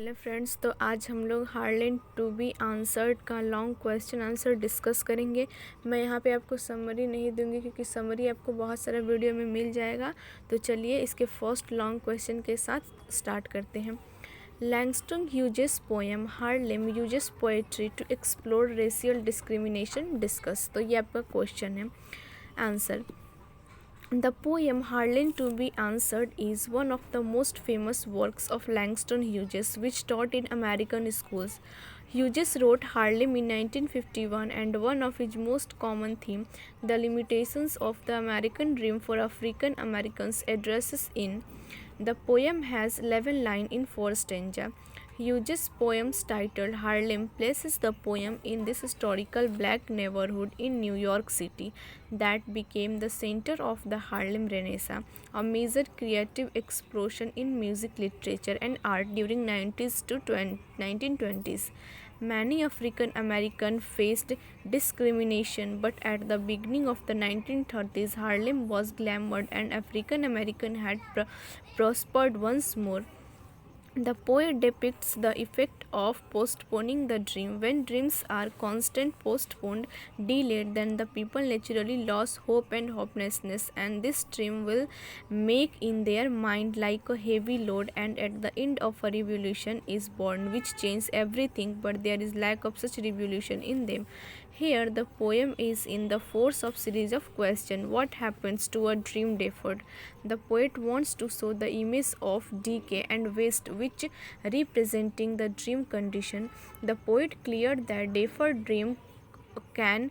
Hello friends, तो आज हम लोग हार्लेम टू बी आंसर्ड का लॉन्ग क्वेश्चन आंसर डिस्कस करेंगे। मैं यहाँ पे आपको समरी नहीं दूंगी क्योंकि समरी आपको बहुत सारा वीडियो में मिल जाएगा। तो चलिए इसके फर्स्ट लॉन्ग क्वेश्चन के साथ स्टार्ट करते हैं। Langston Hughes poem Harlem uses poetry to explore racial discrimination discuss. तो ये आपका क्वेश्चन है। Answer: The poem Harlem to be Answered is one of the most famous works of Langston Hughes, which taught in American schools. Hughes wrote Harlem in 1951, and one of his most common themes, the limitations of the American dream for African Americans, addresses in. The poem has 11 lines in 4 stanzas. Hughes' poem's title, Harlem, places the poem in this historical black neighborhood in New York City that became the center of the Harlem Renaissance, a major creative explosion in music, literature, and art during 90s to 1920s. Many African Americans faced discrimination, but at the beginning of the 1930s, Harlem was glamored and African Americans had prospered once more. The poet depicts the effect of postponing the dream. When dreams are constantly postponed, delayed, then the people naturally lose hope and hopelessness, and this dream will make in their mind like a heavy load, and at the end of a revolution is born which changes everything, but there is lack of such revolution in them. Here the poem is in the force of series of questions. What happens to a dream deferred? The poet wants to show the image of decay and waste which representing the dream condition. The poet cleared that deferred dream can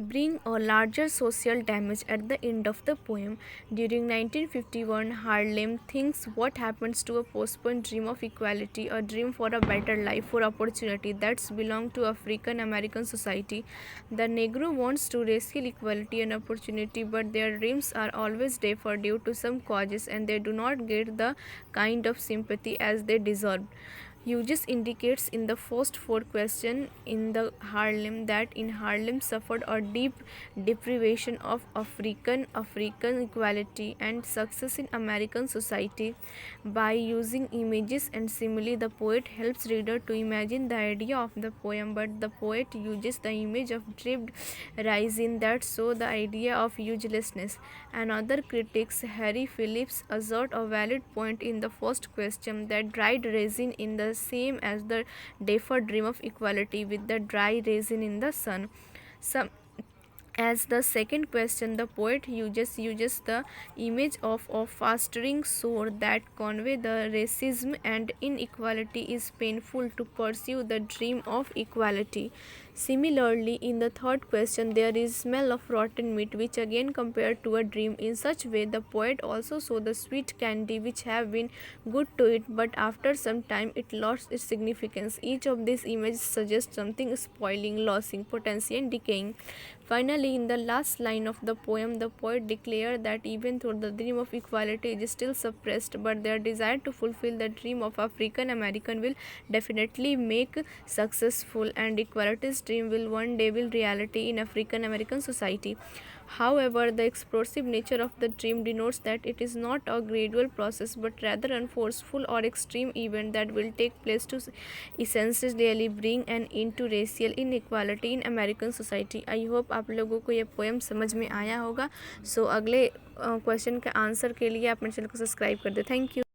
bring a larger social damage. At the end of the poem, during 1951, Harlem thinks what happens to a postponed dream of equality, a dream for a better life, for opportunity that's belong to African American society. The Negro wants to racial equality and opportunity, but their dreams are always deferred due to some causes, and they do not get the kind of sympathy as they deserve. Hughes indicates in the first 4 questions in the Harlem that in Harlem suffered a deep deprivation of African equality and success in American society. By using images and simile, the poet helps reader to imagine the idea of the poem, but the poet uses the image of dripped resin that show the idea of uselessness. Another critic, Harry Phillips, assert a valid point in the first question that dried resin in the same as the deferred dream of equality with the dry resin in the sun. As the second question, the poet uses the image of a festering sore that convey the racism and inequality is painful to pursue the dream of equality. Similarly, in the third question, there is smell of rotten meat, which again compared to a dream. In such way, the poet also saw the sweet candy which have been good to it, but after some time it lost its significance. Each of these images suggests something spoiling, losing, potency, and decaying. Finally, in the last line of the poem, the poet declared that even though the dream of equality is still suppressed, but their desire to fulfill the dream of African American will definitely make successful, and equality's dream will one day will reality in African American society. However, the explosive nature of the dream denotes that it is not a gradual process but rather a forceful or extreme event that will take place to essentially bring an end to racial inequality in American society. I hope आप लोगों को ये poem समझ में आया होगा। सो अगले question के आंसर के लिए आप मेरे चैनल को सब्सक्राइब कर दें। Thank you.